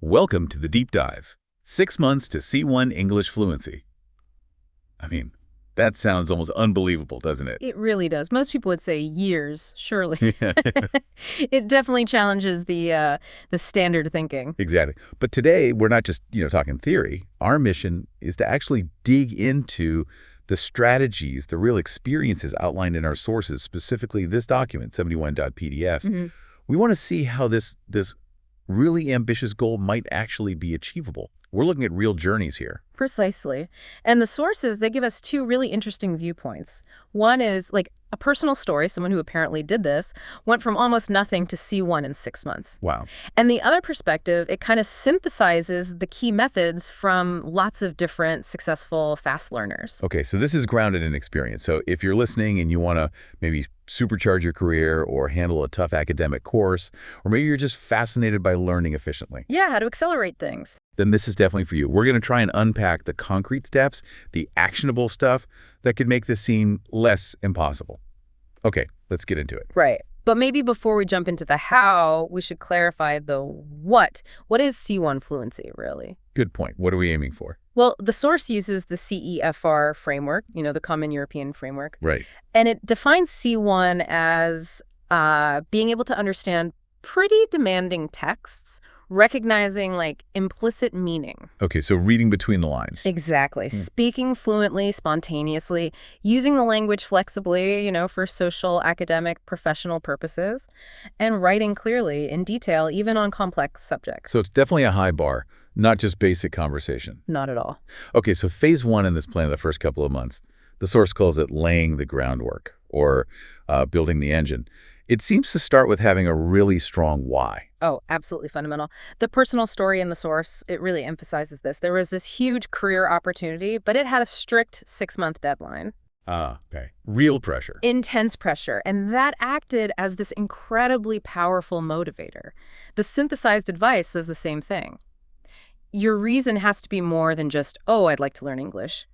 Welcome to the Deep Dive. 6 months to C1 English fluency. I mean, that sounds almost unbelievable, doesn't it? It really does. Most people would say years, surely. It definitely challenges the standard thinking. Exactly. But today, we're not just, talking theory. Our mission is to actually dig into the strategies, the real experiences outlined in our sources, specifically this document, 71.pdf. Mm-hmm. We want to see how this really ambitious goal might actually be achievable. We're looking at real journeys here. Precisely. And the sources, they give us two really interesting viewpoints. One is like a personal story, someone who apparently did this, went from almost nothing to C1 in 6 months. Wow. And the other perspective, it kind of synthesizes the key methods from lots of different successful fast learners. Okay, so this is grounded in experience. So if you're listening and you want to maybe supercharge your career or handle a tough academic course, or maybe you're just fascinated by learning efficiently. Yeah, how to accelerate things. Then this is definitely for you. We're going to try and unpack the concrete steps, the actionable stuff that could make this seem less impossible. Okay, let's get into it. Right. But maybe before we jump into the how, we should clarify the what. What is C1 fluency, really? Good point. What are we aiming for? Well, the source uses the CEFR framework, the Common European Framework. Right. And it defines C1 as being able to understand pretty demanding texts, recognizing like implicit meaning. Okay, so reading between the lines. Exactly. Speaking fluently, spontaneously, using the language flexibly, for social, academic, professional purposes, and writing clearly in detail, even on complex subjects. So it's definitely a high bar, not just basic conversation. Not at all. Okay, so phase 1 in this plan, the first couple of months, the source calls it laying the groundwork or building the engine. It seems to start with having a really strong why. Oh, absolutely fundamental. The personal story in the source, it really emphasizes this. There was this huge career opportunity, but it had a strict 6-month deadline. Okay. Real pressure. Intense pressure. And that acted as this incredibly powerful motivator. The synthesized advice says the same thing. Your reason has to be more than just, oh, I'd like to learn English.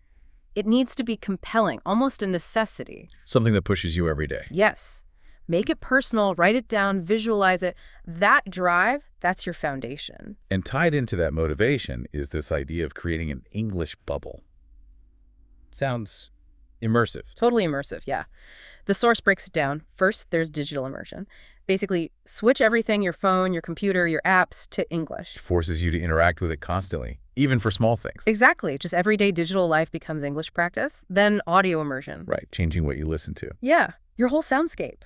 It needs to be compelling, almost a necessity. Something that pushes you every day. Yes. Make it personal, write it down, visualize it. That drive, that's your foundation. And tied into that motivation is this idea of creating an English bubble. Sounds immersive. Totally immersive, yeah. The source breaks it down. First, there's digital immersion. Basically, switch everything, your phone, your computer, your apps, to English. It forces you to interact with it constantly, even for small things. Exactly. Just everyday digital life becomes English practice. Then audio immersion. Right, changing what you listen to. Yeah, your whole soundscape.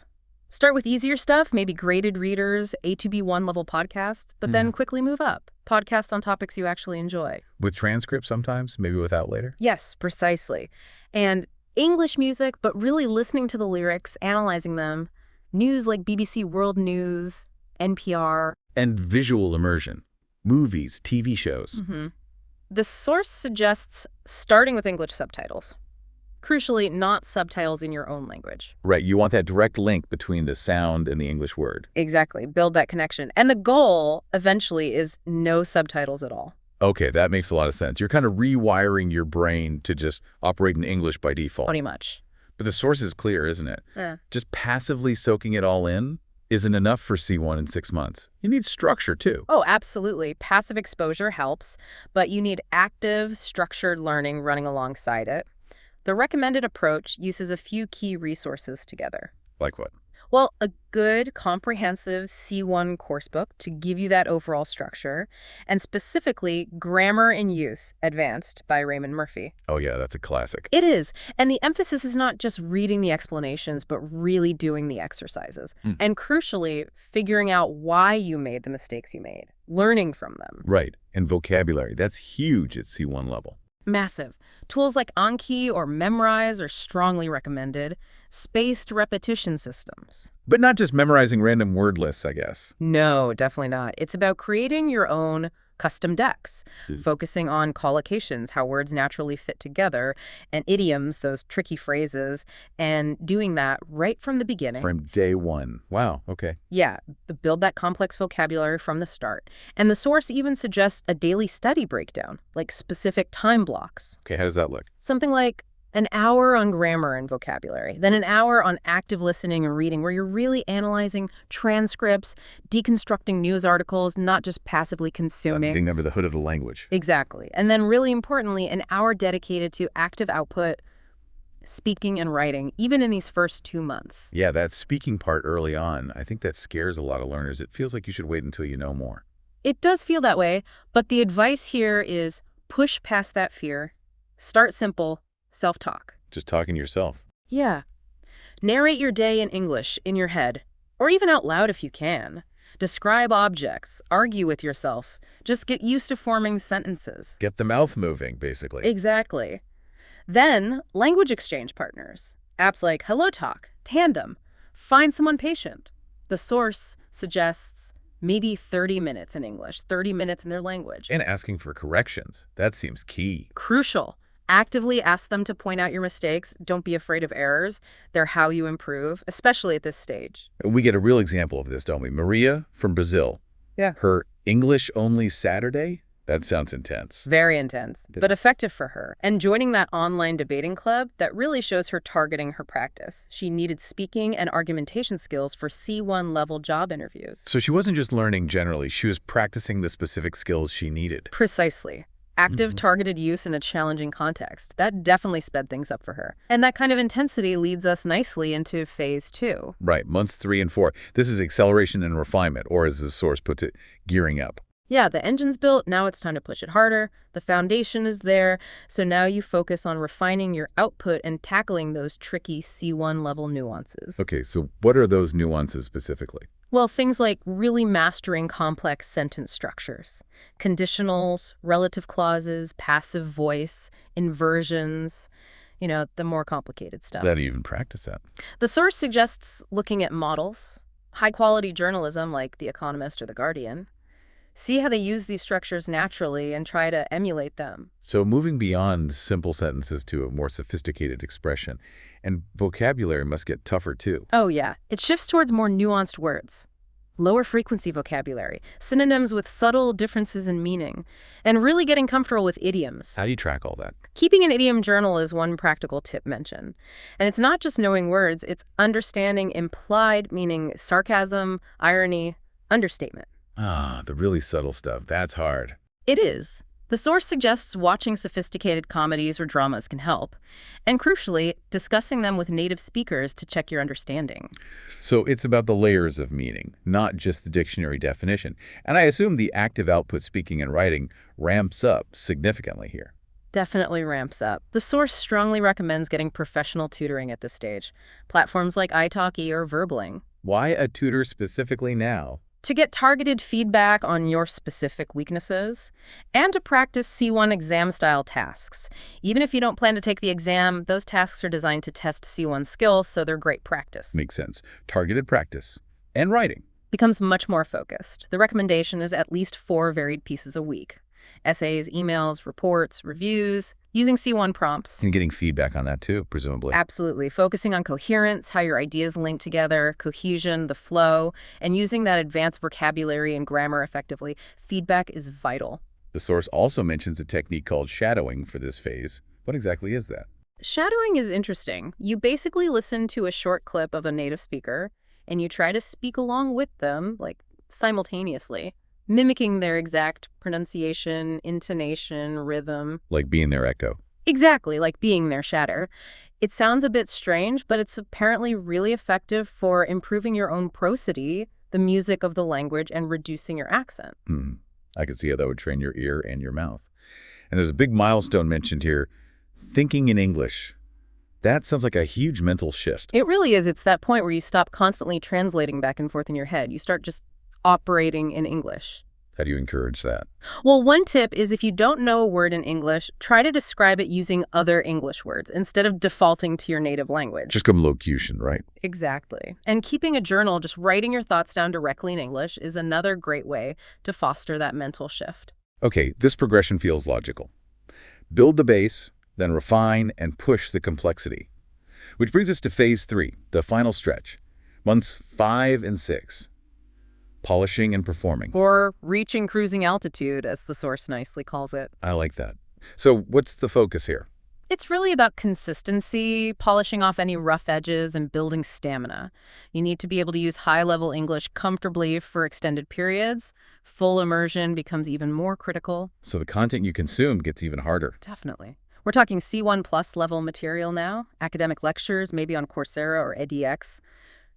Start with easier stuff, maybe graded readers, A2B1 level podcasts, but then quickly move up. Podcasts on topics you actually enjoy. With transcripts sometimes, maybe without later? Yes, precisely. And English music, but really listening to the lyrics, analyzing them. News like BBC World News, NPR. And visual immersion. Movies, TV shows. The source suggests starting with English subtitles. Crucially, not subtitles in your own language. Right, you want that direct link between the sound and the English word. Exactly, build that connection. And the goal, eventually, is no subtitles at all. Okay, that makes a lot of sense. You're kind of rewiring your brain to just operate in English by default. Pretty much. But the source is clear, isn't it? Yeah. Just passively soaking it all in isn't enough for C1 in 6 months. You need structure, too. Oh, absolutely. Passive exposure helps, but you need active, structured learning running alongside it. The recommended approach uses a few key resources together. Like what? Well, a good, comprehensive C1 coursebook to give you that overall structure, and specifically Grammar in Use, Advanced by Raymond Murphy. Oh, yeah, that's a classic. It is. And the emphasis is not just reading the explanations, but really doing the exercises. And crucially, figuring out why you made the mistakes you made, learning from them. Right, and vocabulary. That's huge at C1 level. Massive. Tools like Anki or Memrise are strongly recommended. Spaced repetition systems. But not just memorizing random word lists, I guess. No, definitely not. It's about creating your own custom decks, focusing on collocations, how words naturally fit together, and idioms, those tricky phrases, and doing that right from the beginning. From day one. Wow, okay. Yeah, build that complex vocabulary from the start. And the source even suggests a daily study breakdown, like specific time blocks. Okay, how does that look? Something like An hour on grammar and vocabulary, then an hour on active listening and reading where you're really analyzing transcripts, deconstructing news articles, not just passively consuming. Getting under the hood of the language. Exactly. And then really importantly, an hour dedicated to active output, speaking and writing, even in these first 2 months. Yeah, that speaking part early on, I think that scares a lot of learners. It feels like you should wait until you know more. It does feel that way, but the advice here is push past that fear. Start simple, self-talk. Just talking to yourself. Yeah. Narrate your day in English in your head, or even out loud if you can. Describe objects, argue with yourself. Just get used to forming sentences. Get the mouth moving, basically. Exactly. Then, language exchange partners. Apps like HelloTalk, Tandem. Find someone patient. The source suggests maybe 30 minutes in English, 30 minutes in their language. And asking for corrections. That seems key. Crucial. Actively ask them to point out your mistakes. Don't be afraid of errors. They're how you improve, especially at this stage. We get a real example of this, don't we? Maria from Brazil. Yeah. Her English-only Saturday? That sounds intense. Very intense, but effective for her. And joining that online debating club, that really shows her targeting her practice. She needed speaking and argumentation skills for C1 level job interviews. So she wasn't just learning generally, she was practicing the specific skills she needed. Precisely. Active targeted use in a challenging context. That definitely sped things up for her. And that kind of intensity leads us nicely into phase 2. Right, months 3 and 4. This is acceleration and refinement, or as the source puts it, gearing up. Yeah, the engine's built, now it's time to push it harder. The foundation is there, so now you focus on refining your output and tackling those tricky C1 level nuances. Okay, so what are those nuances specifically? Well, things like really mastering complex sentence structures, conditionals, relative clauses, passive voice, inversions, the more complicated stuff. How do you even practice that? The source suggests looking at models, high-quality journalism like The Economist or The Guardian. See how they use these structures naturally and try to emulate them. So moving beyond simple sentences to a more sophisticated expression, and vocabulary must get tougher too. Oh yeah, it shifts towards more nuanced words. Lower frequency vocabulary, synonyms with subtle differences in meaning, and really getting comfortable with idioms. How do you track all that? Keeping an idiom journal is one practical tip mentioned. And it's not just knowing words, it's understanding implied, meaning sarcasm, irony, understatement. Ah, the really subtle stuff. That's hard. It is. The source suggests watching sophisticated comedies or dramas can help, and crucially, discussing them with native speakers to check your understanding. So it's about the layers of meaning, not just the dictionary definition. And I assume the active output speaking and writing ramps up significantly here. Definitely ramps up. The source strongly recommends getting professional tutoring at this stage. Platforms like italki or Verbling. Why a tutor specifically now? To get targeted feedback on your specific weaknesses, and to practice C1 exam-style tasks. Even if you don't plan to take the exam, those tasks are designed to test C1 skills, so they're great practice. Makes sense. Targeted practice. And writing. Becomes much more focused. The recommendation is at least 4 varied pieces a week. Essays, emails, reports, reviews, using C1 prompts. And getting feedback on that too, presumably. Absolutely. Focusing on coherence, how your ideas link together, cohesion, the flow, and using that advanced vocabulary and grammar effectively. Feedback is vital. The source also mentions a technique called shadowing for this phase. What exactly is that? Shadowing is interesting. You basically listen to a short clip of a native speaker, and you try to speak along with them, like simultaneously, mimicking their exact pronunciation, intonation, rhythm. Like being their echo. Exactly, like being their shatter. It sounds a bit strange, but it's apparently really effective for improving your own prosody, the music of the language, and reducing your accent. I could see how that would train your ear and your mouth. And there's a big milestone mentioned here, thinking in English. That sounds like a huge mental shift. It really is. It's that point where you stop constantly translating back and forth in your head. You start just operating in English. How do you encourage that? Well, one tip is if you don't know a word in English, try to describe it using other English words instead of defaulting to your native language. Just come locution, right? Exactly. And keeping a journal, just writing your thoughts down directly in English, is another great way to foster that mental shift. Okay, this progression feels logical. Build the base, then refine and push the complexity. Which brings us to phase 3, the final stretch, months 5 and 6. Polishing and performing. Or reaching cruising altitude, as the source nicely calls it. I like that. So what's the focus here? It's really about consistency, polishing off any rough edges, and building stamina. You need to be able to use high-level English comfortably for extended periods. Full immersion becomes even more critical. So the content you consume gets even harder. Definitely. We're talking C1 plus level material now, academic lectures, maybe on Coursera or edX,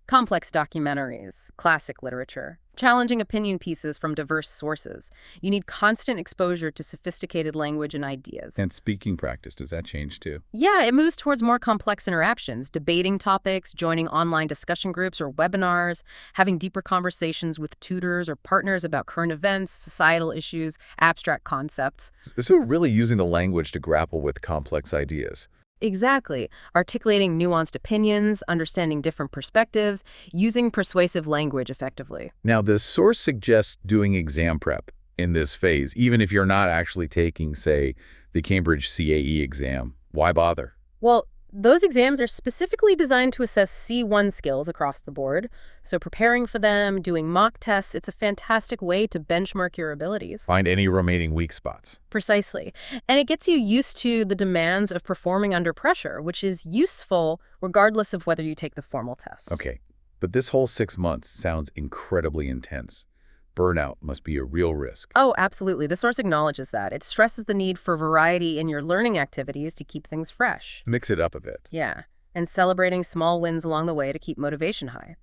complex documentaries, classic literature, challenging opinion pieces from diverse sources. You need constant exposure to sophisticated language and ideas. And speaking practice, does that change too? Yeah, it moves towards more complex interactions, debating topics, joining online discussion groups or webinars, having deeper conversations with tutors or partners about current events, societal issues, abstract concepts. So really using the language to grapple with complex ideas. Exactly. Articulating nuanced opinions, understanding different perspectives, using persuasive language effectively. Now, the source suggests doing exam prep in this phase, even if you're not actually taking, say, the Cambridge CAE exam. Why bother? Well, those exams are specifically designed to assess C1 skills across the board. So preparing for them, doing mock tests, it's a fantastic way to benchmark your abilities. Find any remaining weak spots. Precisely. And it gets you used to the demands of performing under pressure, which is useful regardless of whether you take the formal tests. Okay, but this whole 6 months sounds incredibly intense. Burnout must be a real risk. Oh, absolutely. The source acknowledges that. It stresses the need for variety in your learning activities to keep things fresh. Mix it up a bit. Yeah, and celebrating small wins along the way to keep motivation high.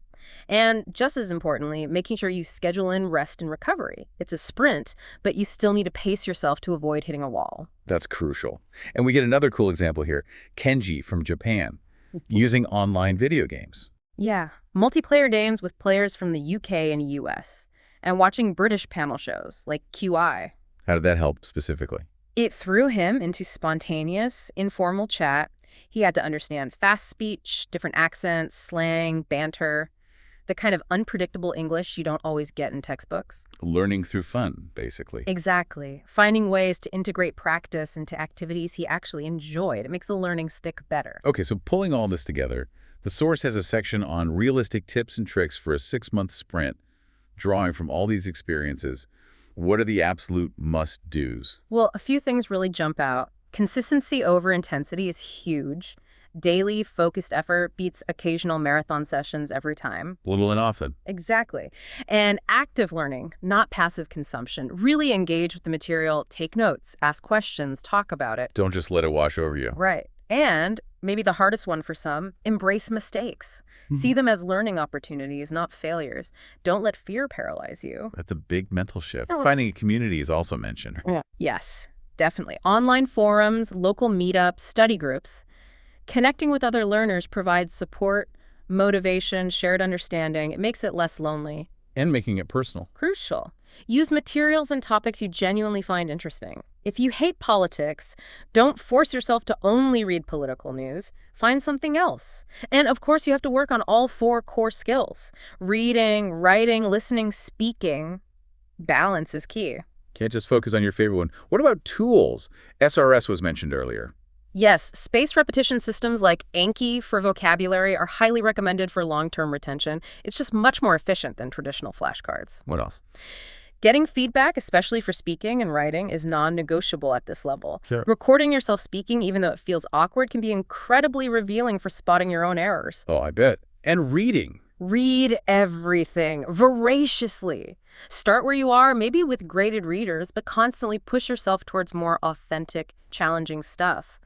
And just as importantly, making sure you schedule in rest and recovery. It's a sprint, but you still need to pace yourself to avoid hitting a wall. That's crucial. And we get another cool example here. Kenji from Japan, using online video games. Yeah, multiplayer games with players from the UK and US. And watching British panel shows like QI. How did that help specifically? It threw him into spontaneous, informal chat. He had to understand fast speech, different accents, slang, banter, the kind of unpredictable English you don't always get in textbooks. Learning through fun, basically. Exactly. Finding ways to integrate practice into activities he actually enjoyed. It makes the learning stick better. Okay, so pulling all this together, the source has a section on realistic tips and tricks for a 6-month sprint. Drawing from all these experiences, what are the absolute must-dos? Well, a few things really jump out. Consistency over intensity is huge. Daily, focused effort beats occasional marathon sessions every time. Little and often. Exactly. And active learning, not passive consumption. Really engage with the material, take notes, ask questions, talk about it. Don't just let it wash over you. Right. And maybe the hardest one for some, embrace mistakes. See them as learning opportunities, not failures. Don't let fear paralyze you. That's a big mental shift. Finding a community is also mentioned. Yes, definitely. Online forums, local meetups, study groups. Connecting with other learners provides support, motivation, shared understanding. It makes it less lonely. And making it personal. Crucial. Use materials and topics you genuinely find interesting. If you hate politics, don't force yourself to only read political news. Find something else. And of course, you have to work on all 4 core skills. Reading, writing, listening, speaking. Balance is key. Can't just focus on your favorite one. What about tools? SRS was mentioned earlier. Yes, spaced repetition systems like Anki for vocabulary are highly recommended for long-term retention. It's just much more efficient than traditional flashcards. What else? Getting feedback, especially for speaking and writing, is non-negotiable at this level. Sure. Recording yourself speaking, even though it feels awkward, can be incredibly revealing for spotting your own errors. Oh, I bet. And reading. Read everything voraciously. Start where you are, maybe with graded readers, but constantly push yourself towards more authentic, challenging stuff.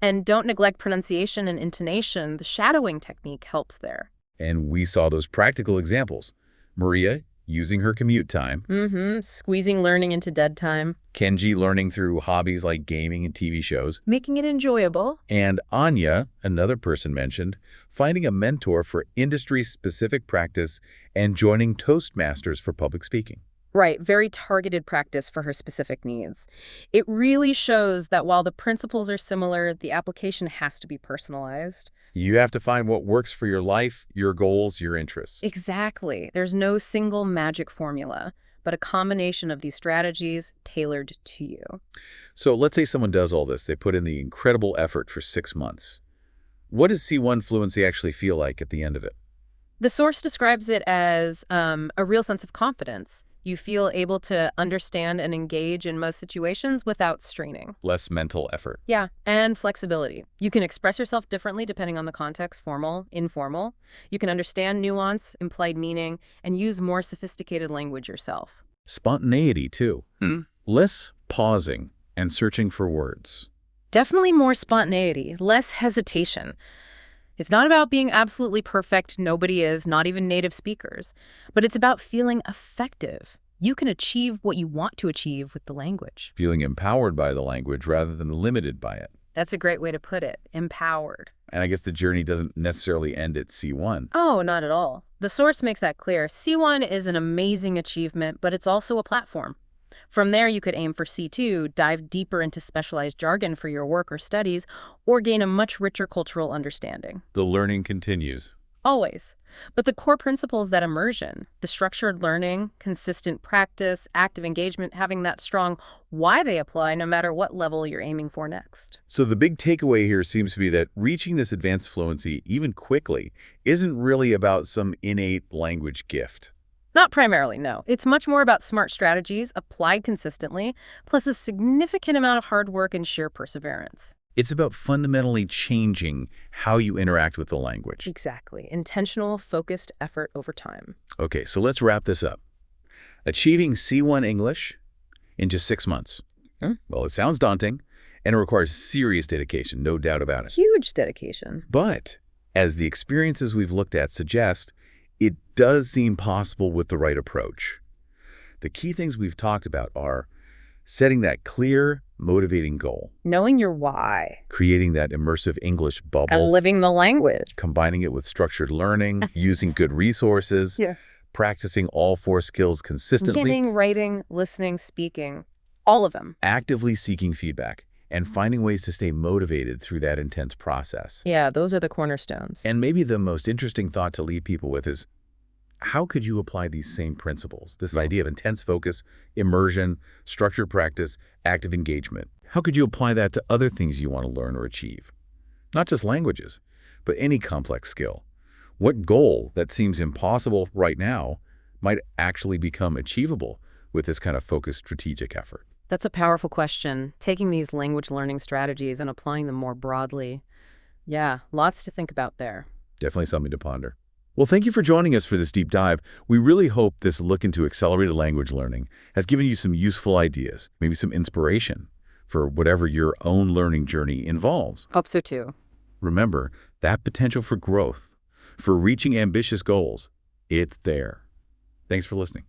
And don't neglect pronunciation and intonation. The shadowing technique helps there. And we saw those practical examples. Maria using her commute time. Squeezing learning into dead time. Kenji learning through hobbies like gaming and TV shows. Making it enjoyable. And Anya, another person mentioned, finding a mentor for industry-specific practice and joining Toastmasters for public speaking. Right, very targeted practice for her specific needs. It really shows that while the principles are similar, the application has to be personalized. You have to find what works for your life, your goals, your interests. Exactly. There's no single magic formula, but a combination of these strategies tailored to you. So let's say someone does all this. They put in the incredible effort for 6 months. What does C1 fluency actually feel like at the end of it? The source describes it as a real sense of confidence. You feel able to understand and engage in most situations without straining. Less mental effort. Yeah, and flexibility. You can express yourself differently depending on the context, formal, informal. You can understand nuance, implied meaning, and use more sophisticated language yourself. Spontaneity, too. Less pausing and searching for words. Definitely more spontaneity, less hesitation. It's not about being absolutely perfect. Nobody is, not even native speakers. But it's about feeling effective. You can achieve what you want to achieve with the language. Feeling empowered by the language rather than limited by it. That's a great way to put it. Empowered. And I guess the journey doesn't necessarily end at C1. Oh, not at all. The source makes that clear. C1 is an amazing achievement, but it's also a platform. From there, you could aim for C2, dive deeper into specialized jargon for your work or studies, or gain a much richer cultural understanding. The learning continues. Always. But the core principles that immersion, the structured learning, consistent practice, active engagement, having that strong why they apply no matter what level you're aiming for next. So the big takeaway here seems to be that reaching this advanced fluency, even quickly, isn't really about some innate language gift. Not primarily, no. It's much more about smart strategies applied consistently, plus a significant amount of hard work and sheer perseverance. It's about fundamentally changing how you interact with the language. Exactly. Intentional, focused effort over time. Okay, so let's wrap this up. Achieving C1 English in just 6 months. Well, it sounds daunting, and it requires serious dedication, no doubt about it. Huge dedication. But as the experiences we've looked at suggest, it does seem possible with the right approach. The key things we've talked about are setting that clear, motivating goal, Knowing your why. creating that immersive English And bubble, living the language. combining it with structured learning, using good resources, Yeah. practicing all 4 skills consistently, Reading, writing, listening, speaking. All of them. actively seeking feedback, and finding ways to stay motivated through that intense process. Yeah, those are the cornerstones. And maybe the most interesting thought to leave people with is, how could you apply these same principles, this idea of intense focus, immersion, structured practice, active engagement? How could you apply that to other things you want to learn or achieve? Not just languages, but any complex skill. What goal that seems impossible right now might actually become achievable with this kind of focused strategic effort? That's a powerful question. Taking these language learning strategies and applying them more broadly. Yeah, lots to think about there. Definitely something to ponder. Well, thank you for joining us for this deep dive. We really hope this look into accelerated language learning has given you some useful ideas, maybe some inspiration for whatever your own learning journey involves. Hope so too. Remember, that potential for growth, for reaching ambitious goals, it's there. Thanks for listening.